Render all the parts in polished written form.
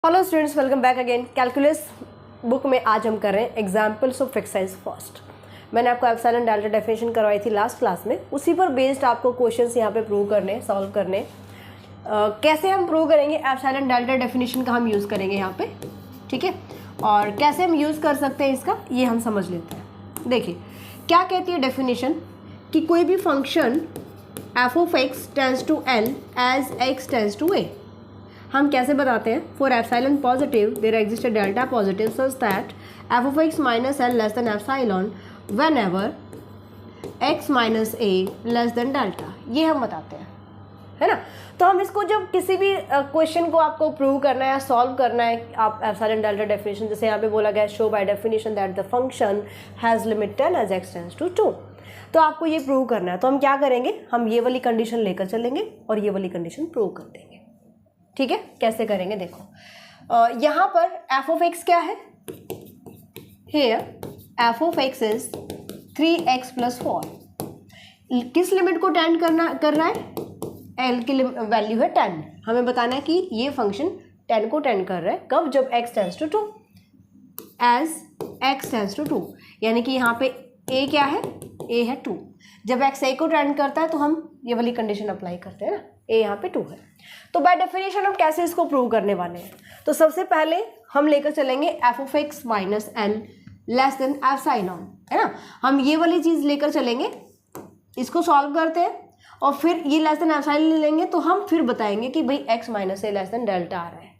Hello students, welcome back again. Calculus book में आज हम कर रहे हैं एग्जाम्पल्स ऑफ एक्सरसाइज फर्स्ट। मैंने आपको एप्सिलॉन डेल्टा डेफिनेशन करवाई थी लास्ट क्लास में, उसी पर बेस्ड आपको क्वेश्चंस यहाँ पे प्रूव करने, सॉल्व करने। कैसे हम प्रूव करेंगे एप्सिलॉन डेल्टा डेफिनेशन का हम यूज़ करेंगे यहाँ पे, ठीक है। और कैसे हम यूज़ कर सकते हैं इसका, ये हम समझ लेते हैं। देखिए क्या कहती है डेफिनेशन कि कोई भी function f of x tends to l as x tends to a. हम कैसे बताते हैं, for epsilon positive there exist a delta positive such that f of x minus l less than epsilon whenever x minus a less than delta. ये हम बताते हैं, है ना। तो हम इसको जब किसी भी क्वेश्चन को आपको प्रूव करना है या सॉल्व करना है, आप एप्सिलॉन डेल्टा डेफिनेशन, जैसे यहाँ पे बोला गया show by definition that the function has limit 10 as x tends to 2, तो आपको ये प्रूव करना है। तो हम क्या करेंगे, हम ये वाली कंडीशन लेकर चलेंगे और ये वाली कंडीशन प्रूव कर देंगे, ठीक है। कैसे करेंगे देखो, यहाँ पर एफ ऑफ एक्स क्या है, here F of x is 3x + 4। किस लिमिट को टेंड कर रहा है, एल की वैल्यू है 10। हमें बताना है कि ये फंक्शन 10 को टेंड कर रहा है, कब, जब x tends to 2, as x tends to 2, यानी कि यहाँ पे a क्या है, a है 2। जब x a को टेंड करता है तो हम ये वाली कंडीशन अप्लाई करते हैं ना, a यहाँ पे 2 है। तो बाय डेफिनेशन हम कैसे इसको प्रूव करने वाले हैं, तो सबसे पहले हम लेकर चलेंगे F of x minus l less than epsilon, है ना। हम ये वाली चीज़ लेकर चलेंगे, इसको सॉल्व करते हैं और फिर ये लेस देन एप्सिलॉन लेंगे, तो हम फिर बताएंगे कि भाई x minus a less than delta आ रहा है,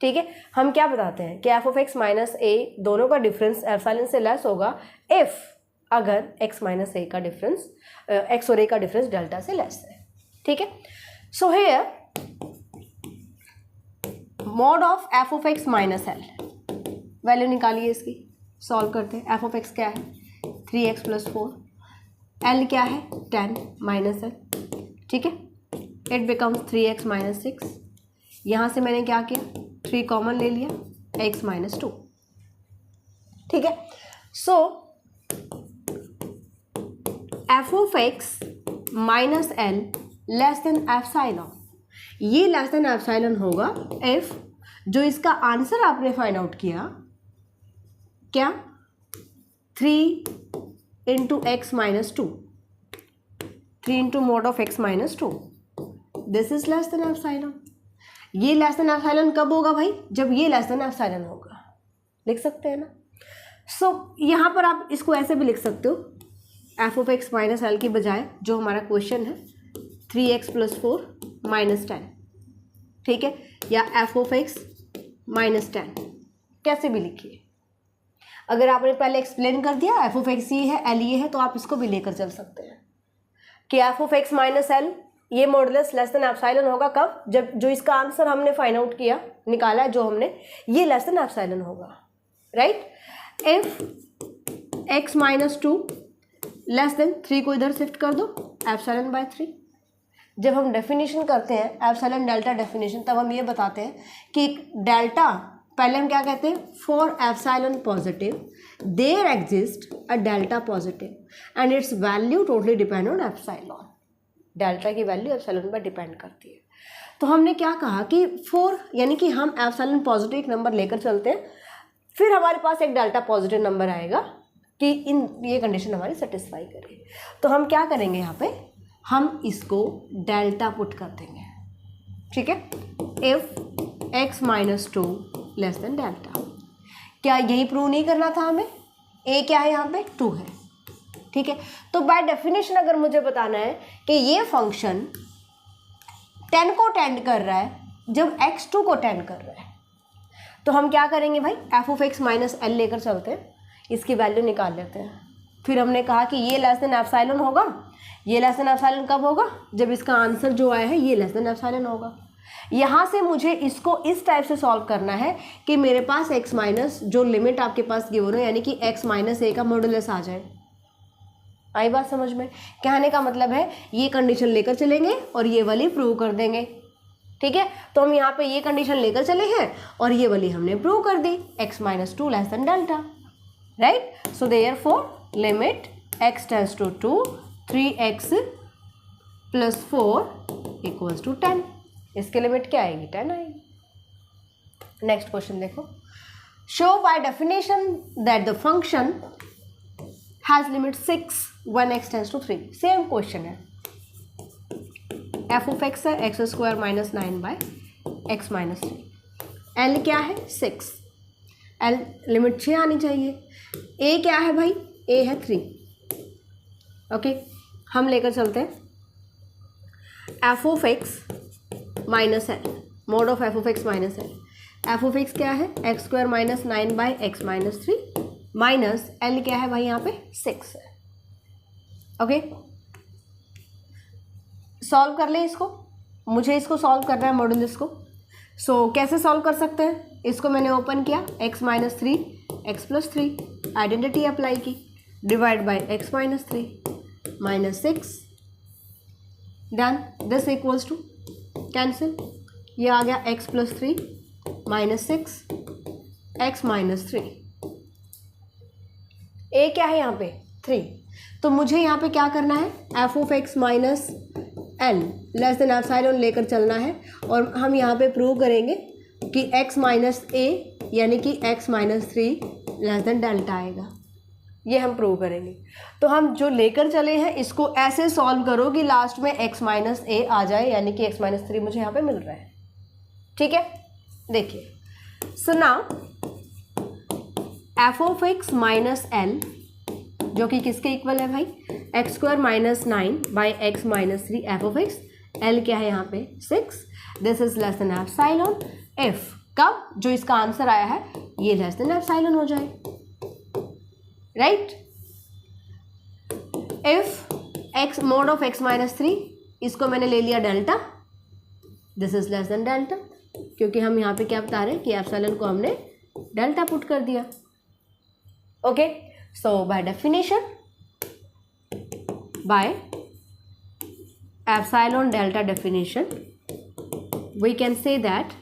ठीक है। हम क्या बताते हैं कि एफ ऑफ एक्स माइनस ए दोनों का डिफरेंस एप्सिलॉन से लेस होगा इफ अगर एक्स माइनस ए का डिफरेंस, एक्स और ए का डिफरेंस डेल्टा से लेस है, ठीक है। So here mod of f of x minus L, value निकालिए इसकी, सॉल्व करते हैं। एफ ऑफ एक्स क्या है 3x + 4, एल क्या है 10 माइनस एल, ठीक है। It becomes 3x - 6। यहाँ से मैंने क्या किया, 3 कॉमन ले लिया, x - 2, ठीक है। So f of x minus l less than epsilon, ये लेस देन एप्सिलॉन होगा इफ जो इसका आंसर आपने फाइंड आउट किया, क्या 3 × x - 2, 3 × mod of x - 2, this is less than epsilon. ये लेस देन एप्सिलॉन कब होगा भाई, जब ये लेस देन एप्सिलॉन होगा, लिख सकते हैं ना। सो यहाँ पर आप इसको ऐसे भी लिख सकते हो, F of x minus L की बजाय जो हमारा क्वेश्चन है 3x + 4 - 10, ठीक है, या एफ ऑफ एक्स -10, कैसे भी लिखिए। अगर आपने पहले एक्सप्लेन कर दिया एफ ऑफ एक्स ये है, एल ये है, तो आप इसको भी लेकर चल सकते हैं कि F of x minus L ये मॉडुलस लेस देन एप्सिलॉन होगा कब, जब जो इसका आंसर हमने फाइंड आउट किया, निकाला है जो हमने, ये लेस देन एप्सिलॉन होगा, right. If x - 2 less then 3 को इधर शिफ्ट कर दो, एप्सिलॉन/3। जब हम डेफिनेशन करते हैं एप्सिलॉन डेल्टा डेफिनेशन, तब हम ये बताते हैं कि डेल्टा, पहले हम क्या कहते हैं, for epsilon positive there exist a delta positive and its value totally depend on epsilon. Delta की वैल्यू एप्सिलॉन पर डिपेंड करती है। तो हमने क्या कहा कि फॉर, यानी कि हम एप्सिलॉन पॉजिटिव एक नंबर लेकर चलते हैं, फिर हमारे पास एक डेल्टा पॉजिटिव नंबर आएगा कि ये कंडीशन हमारी सेटिस्फाई करे। तो हम क्या करेंगे, यहाँ पे हम इसको डेल्टा पुट कर देंगे, ठीक है। If x - 2 less than delta, क्या यही प्रूव नहीं करना था हमें, a क्या है यहाँ पे 2 है, ठीक है। तो बाय डेफिनेशन अगर मुझे बताना है कि ये फंक्शन 10 को टेंड कर रहा है जब x 2 को टेंड कर रहा है, तो हम क्या करेंगे भाई, F of x minus L लेकर चलते हैं, इसकी वैल्यू निकाल लेते हैं। फिर हमने कहा कि ये लेस देन एप्सिलॉन होगा, ये लेस देन एप्सिलॉन कब होगा, जब इसका आंसर जो आया है ये लेस देन एप्सिलॉन होगा। यहाँ से मुझे इसको इस टाइप से सॉल्व करना है कि मेरे पास x माइनस, जो लिमिट आपके पास गिवन है, यानी कि x - a का मॉडुलस आ जाए। आई बात समझ में, कहने का मतलब है ये कंडीशन लेकर चलेंगे और ये वाली प्रूव कर देंगे, ठीक है। तो हम यहाँ पे ये कंडीशन लेकर चले हैं और ये वाली हमने प्रूव कर दी, x - 2 less than delta, right. So therefore limit x tends to 2, 3x + 4 = 10, इसकी लिमिट क्या आएगी, 10 आएगी। नेक्स्ट क्वेश्चन देखो, show by definition that the function has limit 6 when x tends to 3। Same question है, एफ ऑफ एक्स है x square minus 9 by x minus 3, L क्या है 6, L limit 6 आनी चाहिए, ए क्या है भाई, ए है 3। ओके, हम लेकर चलते हैं f of x minus L, mod of f of x minus L. F of x क्या है x square minus 9 by x minus 3 minus L क्या है भाई यहाँ पे 6 है। ओके, सॉल्व कर लें इसको, मुझे इसको सॉल्व करना है मॉड्यूलस को। सो कैसे सॉल्व कर सकते हैं, इसको मैंने ओपन किया x minus 3 x plus 3, identity apply की, divide by x minus 3 minus 6, done, this equals to cancel, ये आ गया x plus 3 minus 6 x minus 3, ए क्या है यहाँ पे 3, तो मुझे यहाँ पे क्या करना है f of x minus l less than epsilon लेकर चलना है, और हम यहाँ पे प्रूव करेंगे कि x माइनस ए यानी कि x minus 3 less than delta आएगा, ये हम प्रूव करेंगे। तो हम जो लेकर चले हैं इसको ऐसे सॉल्व करो कि लास्ट में x माइनस ए आ जाए, यानी कि x माइनस 3 मुझे यहाँ पे मिल रहा है। ठीक है, देखिए, so now F of x minus L जो कि किसके इक्वल है भाई, x square minus 9 by x minus 3 F of x, L क्या है यहाँ पे 6, this is less than epsilon F, कब जो इसका आंसर आया है ये लेस देन एप्सिलॉन हो जाए, right. If x mode of x minus 3, इसको मैंने ले लिया delta, this is less than delta, क्योंकि हम यहाँ पे क्या बता रहे हैं कि एप्सिलॉन को हमने डेल्टा पुट कर दिया। Okay, so by definition, by epsilon delta definition, we can say that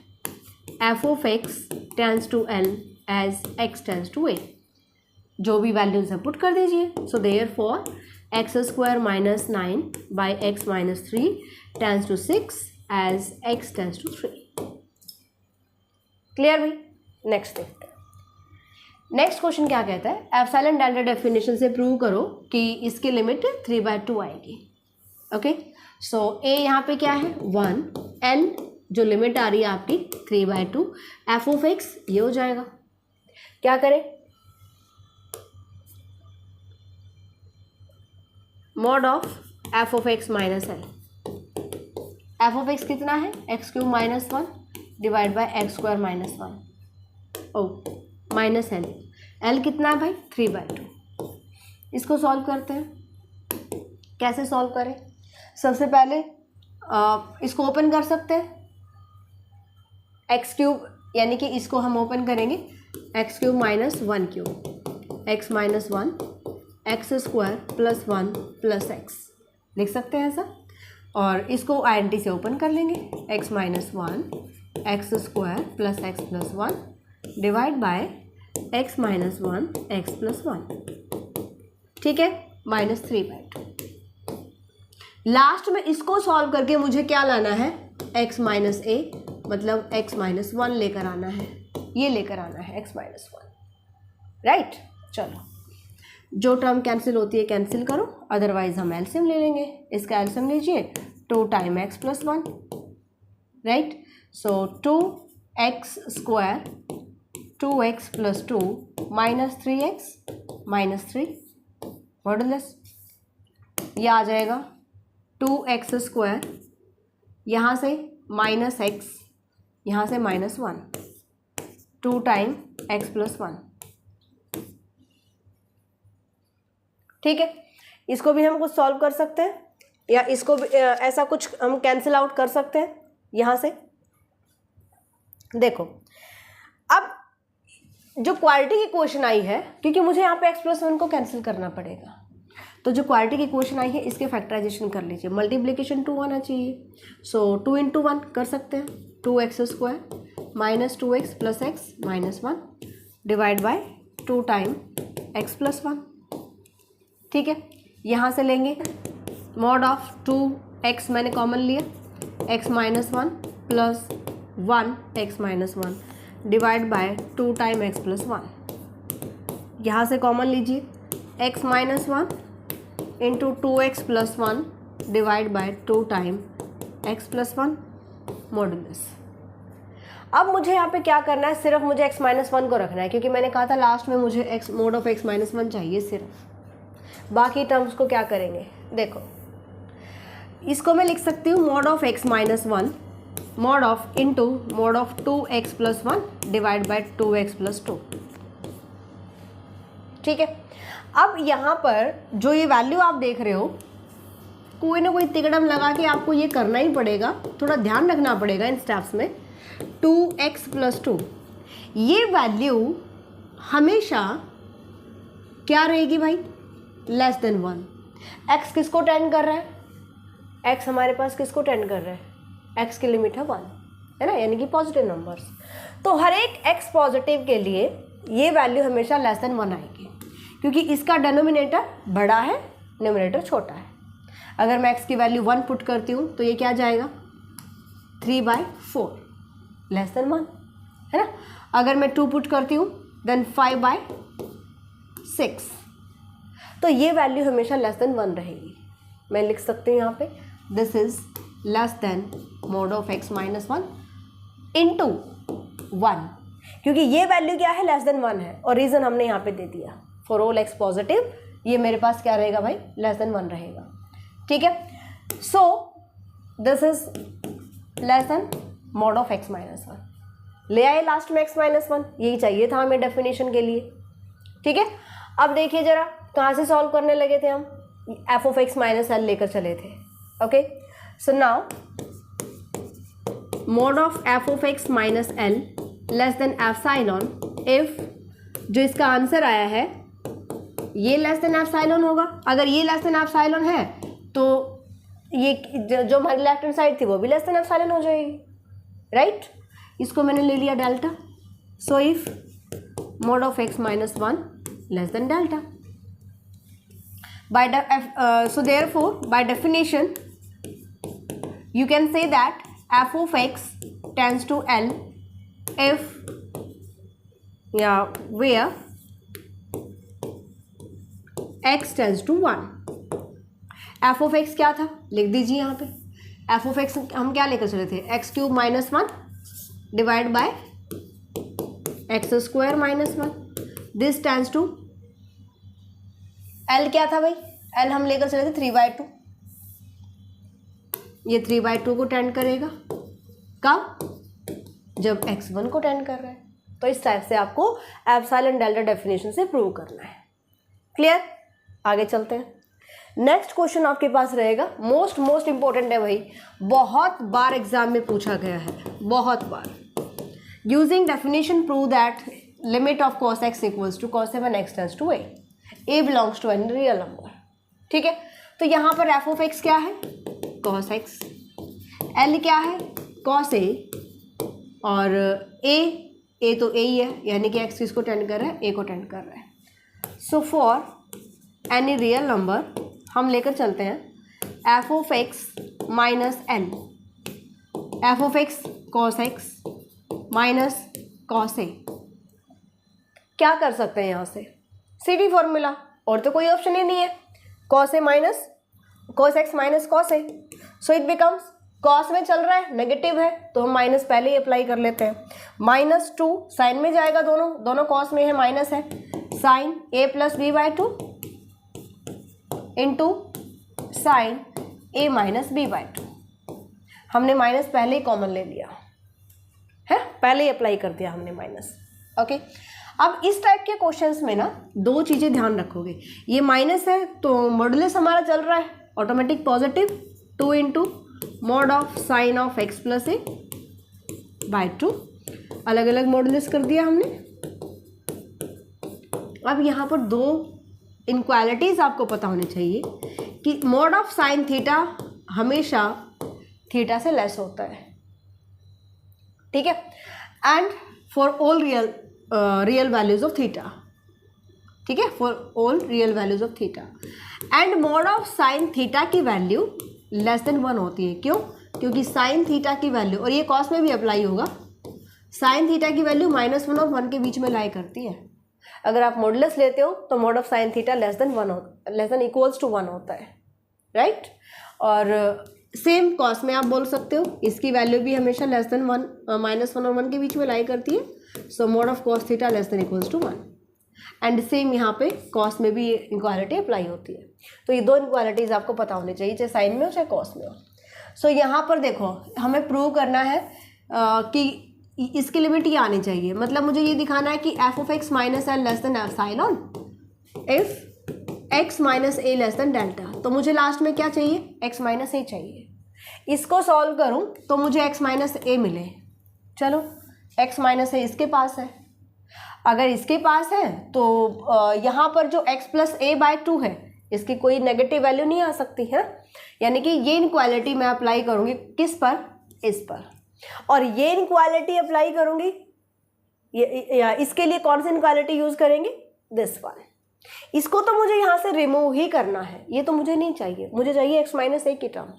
f of x tends to L as x tends to A, जो भी वैल्यूज है पुट कर दीजिए। So therefore x square minus 9 by x minus 3 tends to 6 as x tends to 3। Clear भाई, next देखते हैं। Next question क्या कहता है, एप्सिलॉन डेल्टा डेफिनेशन से प्रूव करो कि इसकी लिमिट 3/2 आएगी। ओके, सो ए यहाँ पे क्या है 1, एल जो लिमिट आ रही है आपकी 3/2, एफ ऑफ एक्स ये हो जाएगा, क्या करें mod of f of x minus L, f of x कितना है x cube minus 1 divide by x square minus 1 ओ माइनस एल, एल कितना है भाई 3/2। इसको सॉल्व करते हैं, कैसे सॉल्व करें, सबसे पहले इसको ओपन कर सकते हैं, एक्स क्यूब यानी कि इसको हम ओपन करेंगे x cube minus 1 cube, x minus 1 x square plus 1 plus x लिख सकते हैं ऐसा, और इसको आइडेंटिटी से ओपन कर लेंगे x minus 1 x square plus x plus 1 divide by x minus 1 x plus 1, ठीक है, माइनस 3/2। लास्ट में इसको सॉल्व करके मुझे क्या लाना है एक्स माइनस ए, मतलब एक्स माइनस 1 लेकर आना है, ये लेकर आना है एक्स माइनस 1, राइट। चलो, जो टर्म कैंसिल होती है कैंसिल करो, अदरवाइज हम एलसीएम ले लेंगे, इसका एलसीएम लीजिए 2 टाइम एक्स प्लस 1, राइट। सो 2x square 2x plus 2 minus 3x minus 3 modulus, ये आ जाएगा 2x स्क्वायर, यहाँ से माइनस x, यहाँ से माइनस 1, 2 टाइम x प्लस 1, ठीक है। इसको भी हम कुछ सॉल्व कर सकते हैं, या इसको भी ऐसा कुछ हम कैंसिल आउट कर सकते हैं यहाँ से। देखो, अब जो क्वालिटी की क्वेश्चन आई है, क्योंकि मुझे यहाँ पे x प्लस 1 को कैंसिल करना पड़ेगा, तो जो क्वालिटी की क्वेश्चन आई है इसके फैक्टराइजेशन कर लीजिए, मल्टीप्लिकेशन 2 आना चाहिए। सो 2 × 1 कर सकते हैं, 2x square minus 2x plus x minus 1 divide bye 2 time x plus 1, ठीक है। यहाँ से लेंगे मॉड ऑफ 2x मैंने कॉमन लिया, x minus 1 plus 1 x minus 1 divide bye 2 time x plus 1। यहाँ से कॉमन लीजिए, x minus 1 into 2x plus 1 divide bye 2 time x plus 1 modulus. अब मुझे यहाँ पे क्या करना है, सिर्फ मुझे x माइनस 1 को रखना है, क्योंकि मैंने कहा था लास्ट में मुझे x mode of x minus 1 चाहिए सिर्फ। बाकी टर्म्स को क्या करेंगे, देखो इसको मैं लिख सकती हूँ mode of x minus 1 mod of into mode of 2x plus 1 divide bye 2x plus 2। ठीक है, अब यहाँ पर जो ये वैल्यू आप देख रहे हो, कोई ना कोई तिकड़म लगा के आपको ये करना ही पड़ेगा, थोड़ा ध्यान रखना पड़ेगा इन स्टेप्स में। 2x प्लस 2 ये वैल्यू हमेशा क्या रहेगी भाई, लेस देन 1। x किसको टेंड कर रहा है, x हमारे पास किसको टेंड कर रहा है, x की लिमिट है 1, है ना, यानी कि पॉजिटिव नंबर्स। तो हर एक x पॉजिटिव के लिए ये वैल्यू हमेशा लेस देन 1 आएगी, क्योंकि इसका डिनोमिनेटर बड़ा है, न्यूमरेटर छोटा है। अगर मैं x की वैल्यू 1 पुट करती हूँ तो ये क्या जाएगा, 3/4 लेस देन 1, है ना। अगर मैं 2 पुट करती हूँ देन 5/6, तो ये वैल्यू हमेशा लेस देन 1 रहेगी। मैं लिख सकती हूँ यहाँ पे this is less then mode of x minus 1 into 1, क्योंकि ये वैल्यू क्या है, लेस देन 1 है, और रीज़न हमने यहाँ पे दे दिया फॉर ऑल x पॉजिटिव, ये मेरे पास क्या रहेगा भाई, लेस देन 1 रहेगा। ठीक है, सो this is less then mode of x minus 1। ले आए लास्ट में x माइनस 1, यही चाहिए था हमें डेफिनेशन के लिए। ठीक है, अब देखिए जरा कहाँ से सॉल्व करने लगे थे हम, f of x minus L लेकर चले थे। Okay, so now mode of f of x minus l less than epsilon, if जो इसका आंसर आया है ये लेस देन एप्सिलॉन होगा। अगर ये लेस देन एप्सिलॉन है तो ये जो हमारी लेफ्ट हैंड साइड थी वो भी लेस देन एप्सिलॉन हो जाएगी, राइट। इसको मैंने ले लिया delta, so if mode of x minus 1 less than delta, so therefore by definition you can say that f of x tends to L if where x tends to 1। f of x क्या था, लिख दीजिए यहाँ पे। f of x हम क्या लेकर चले थे, x cube minus 1 divide by x square minus 1, this tends to L क्या था भाई, L हम लेकर चले थे 3/2, ये 3/2 को टेंड करेगा, कब, जब x 1 को टेंड कर रहा है। तो इस टाइप से आपको एप्सिलॉन डेल्टा डेफिनेशन से प्रूव करना है। क्लियर, आगे चलते हैं। नेक्स्ट क्वेश्चन आपके पास रहेगा, मोस्ट इंपॉर्टेंट है भाई, बहुत बार एग्जाम में पूछा गया है, बहुत बार। Using definition prove that limit of cos x equals to cos 7x tends to a belongs to any real number. ठीक है, तो यहाँ पर f ऑफ x क्या है, cos x, L क्या है, cos a, और a तो a ही है, यानी कि x किसको टेंड कर रहा है, a को टेंड कर रहा है। So for any real number हम लेकर चलते हैं f of x minus L, f of x cos x minus cos a। क्या कर सकते हैं यहाँ से, सीधी फॉर्मूला, और तो कोई ऑप्शन ही नहीं है, cos a minus cos x minus cos a, so it becomes, cos में चल रहा है, नेगेटिव है, तो हम माइनस पहले ही अप्लाई कर लेते हैं। -2 साइन में जाएगा, दोनों cos में है, माइनस है, sine a plus b/2 into sine a minus b/2। हमने माइनस पहले ही कॉमन ले लिया है, पहले ही अप्लाई कर दिया हमने माइनस। ओके, अब इस टाइप के क्वेश्चंस में ना दो चीज़ें ध्यान रखोगे, ये माइनस है तो मॉडुलस हमारा चल रहा है automatic positive, 2 into mod of sine of x plus a by 2, अलग अलग मॉडुलस कर दिया हमने। अब यहाँ पर दो इनक्वालिटीज आपको पता होनी चाहिए कि मॉड ऑफ साइन थीटा हमेशा थीटा से लेस होता है। ठीक है, and for all real values of theta, ठीक है, for all real values of theta, and mod of sine theta की वैल्यू लेस देन 1 होती है। क्यों? क्योंकि साइन थीटा की वैल्यू, और ये कॉस में भी अप्लाई होगा, साइन थीटा की वैल्यू -1 और 1 के बीच में लाई करती है। अगर आप मॉडुलस लेते हो तो mod of sine theta less than equals to 1 होता है, राइट। और सेम कॉस में आप बोल सकते हो, इसकी वैल्यू भी हमेशा लेस देन -1 और 1 के बीच में लाई करती है। So mod of cos theta less than equals to 1। And same यहाँ पे कॉस में भी ये इक्वालिटी अप्लाई होती है। तो ये दो इक्वालिटीज़ आपको पता होनी चाहिए, चाहे साइन में हो चाहे कॉस में हो। सो यहाँ पर देखो हमें प्रूव करना है कि इसकी लिमिट ये आनी चाहिए। मतलब मुझे ये दिखाना है कि F of x minus l less than epsilon if x minus a less than delta. तो मुझे लास्ट में क्या चाहिए, एक्स माइनस ए चाहिए। इसको सॉल्व करूँ तो मुझे एक्स माइनस ए मिले। चलो एक्स माइनस ए इसके पास है, अगर इसके पास है तो यहाँ पर जो x प्लस ए बाय 2 है इसकी कोई नेगेटिव वैल्यू नहीं आ सकती है। यानी कि ये इनक्वालिटी मैं अप्लाई करूँगी किस पर, इस पर, और ये इनक्वालिटी अप्लाई करूँगी इसके लिए कौन सी इनक्वालिटी यूज़ करेंगे, दिस वन। इसको तो मुझे यहाँ से रिमूव ही करना है, ये तो मुझे नहीं चाहिए, मुझे चाहिए एक्स माइनस ए की टर्म,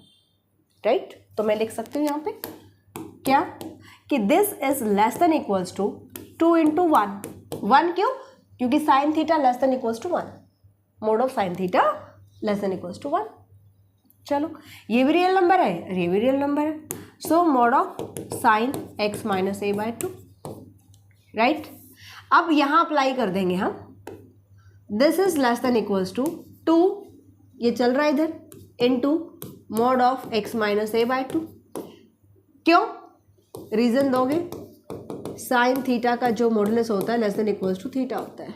राइट। तो मैं लिख सकती हूँ यहाँ पे क्या कि this is less than equals to 2 into 1 क्यों, क्योंकि sine theta less than equals to 1, mod of sine theta less than equals to 1। चलो ये भी रियल नंबर है, ये भी रियल नंबर है। So mod of sine x minus a by 2, right. अब यहाँ अप्लाई कर देंगे हम, this is less than equals to 2, ये चल रहा है इधर, into mod of x minus a by 2। क्यों, रीजन दोगे, साइन थीटा का जो मॉडुलस होता है less than equals to theta होता है,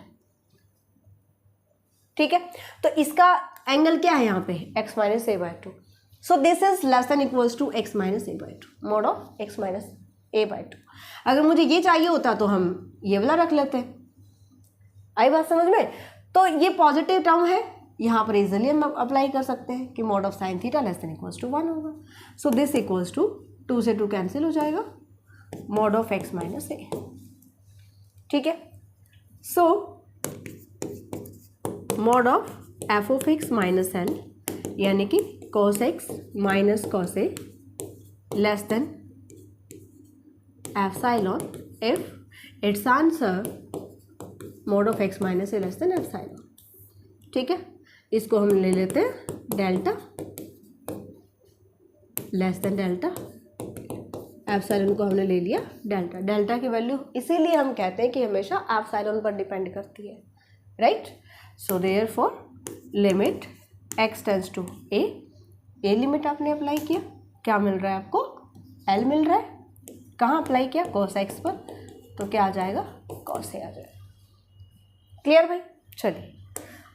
ठीक है। तो इसका एंगल क्या है यहाँ पे, x minus a by 2। So this is less than equals to x minus a by 2, mod of x minus a by 2। अगर मुझे ये चाहिए होता तो हम ये वाला रख लेते हैं। आई बात समझ में। तो ये पॉजिटिव टर्म है, यहाँ पर इजिली हम अप्लाई कर सकते हैं कि mod of sine theta less than equals to 1 होगा। सो दिस इक्वल्स टू 2 से 2 कैंसिल हो जाएगा, मोड ऑफ एक्स माइनस ए, ठीक है। So mod of f of x minus L यानी कि cos x minus cos A less than epsilon if it's answer mode of x minus a less than epsilon, ठीक है। इसको हम ले लेते हैं delta less than delta, epsilon को हमने ले लिया डेल्टा। डेल्टा की वैल्यू इसीलिए हम कहते हैं कि हमेशा एप्सिलॉन पर डिपेंड करती है, right. So therefore limit x tends to a, a limit आपने अप्लाई किया, क्या मिल रहा है आपको, l मिल रहा है। कहाँ अप्लाई किया, cos x पर, तो क्या आ जाएगा, cos a आ जाएगा। क्लियर भाई, चलिए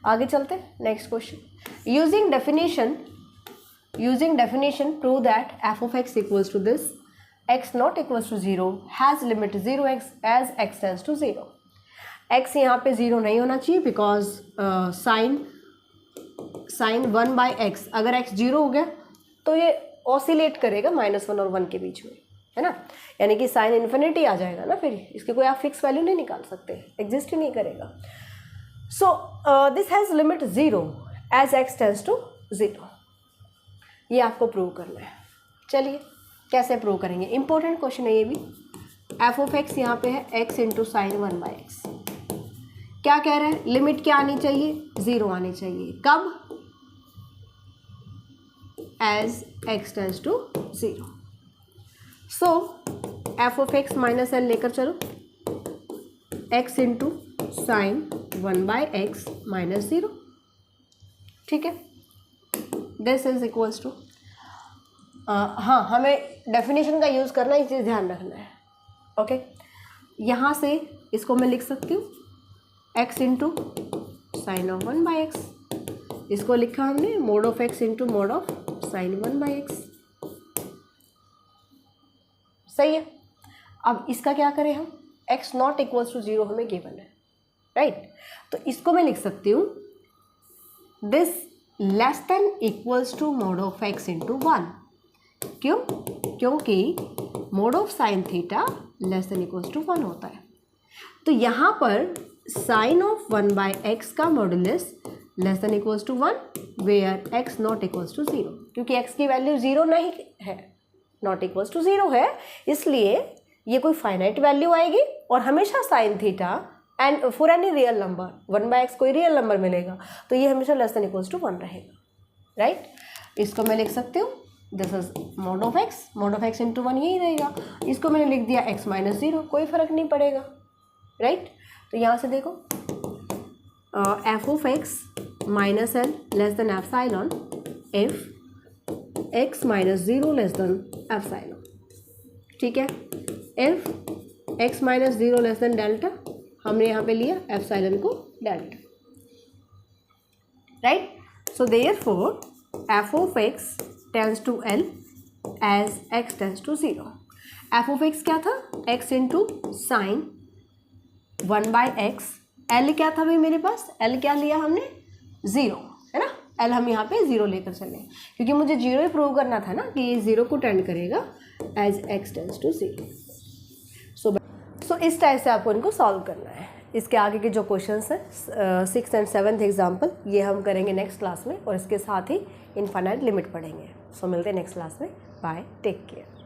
आगे चलते हैं next question. Using definition prove that f of x equals to this x not equals to 0 has limit 0x as x tends to 0। x यहाँ पे 0 नहीं होना चाहिए बिकॉज साइन 1 बाई एक्स, अगर x 0 हो गया तो ये ऑसिलेट करेगा -1 और 1 के बीच में, है ना। यानी कि साइन इन्फिनिटी आ जाएगा ना, फिर इसकी कोई आप फिक्स वैल्यू नहीं निकाल सकते, एग्जिस्ट ही नहीं करेगा। So this has limit 0 as x tends to 0, ये आपको प्रूव करना है। चलिए कैसे प्रूव करेंगे, इंपॉर्टेंट क्वेश्चन है ये भी। एफ ऑफ एक्स यहाँ पे है x into sine 1 by x, क्या कह रहे हैं, लिमिट क्या आनी चाहिए, 0 आनी चाहिए। कब, as x tends to 0। So f of x minus L लेकर चलो, x into sine 1 by x minus 0, ठीक है। दिस इज इक्वल्स टू, हाँ हमें डेफिनेशन का यूज़ करना, ये चीज़ ध्यान रखना है, ओके। यहाँ से इसको मैं लिख सकती हूँ x into sign of 1 by x, इसको लिखा हमने mode of x into mode of sign 1 by x, सही है। अब इसका क्या करें हम, x नॉट इक्वल्स टू 0 हमें गिवन है, राइट। तो इसको मैं लिख सकती हूँ this less than equals to mod of x into 1। क्यों, क्योंकि mod of sine theta less than equals to 1 होता है। तो यहाँ पर साइन ऑफ 1 बाई एक्स का modulus less than equals to 1 where x not equals to 0, क्योंकि x की वैल्यू 0 नहीं है, नॉट इक्वल्स टू 0 है, इसलिए ये कोई फाइनाइट वैल्यू आएगी और हमेशा sine theta and for any real number 1/x कोई रियल नंबर मिलेगा तो ये हमेशा लेस देन इक्वल्स टू 1 रहेगा, राइट। इसको मैं लिख सकती हूँ this is mod of x into 1 यही रहेगा। इसको मैंने लिख दिया x माइनस 0, कोई फर्क नहीं पड़ेगा, राइट। तो यहाँ से देखो f of x minus l less than epsilon if x minus 0 less than epsilon, ठीक है। If x minus 0 less than delta, हमने यहाँ पे लिया एप्सिलॉन को delta, right. So therefore f of x tends to l as x tends to 0। f of x क्या था, x into sign 1/x, l क्या था भाई मेरे पास, l क्या लिया हमने 0, है ना। l हम यहाँ पे 0 लेकर चले क्योंकि मुझे 0 ही प्रूव करना था ना कि ये 0 को टेंड करेगा एज x टेंस टू 0। सो इस टाइप से आपको इनको सॉल्व करना है। इसके आगे के जो क्वेश्चंस हैं 6th एंड 7th एग्जाम्पल ये हम करेंगे नेक्स्ट क्लास में और इसके साथ ही इनफाइनाइट लिमिट पढ़ेंगे। सो मिलते हैं नेक्स्ट क्लास में, बाय, टेक केयर।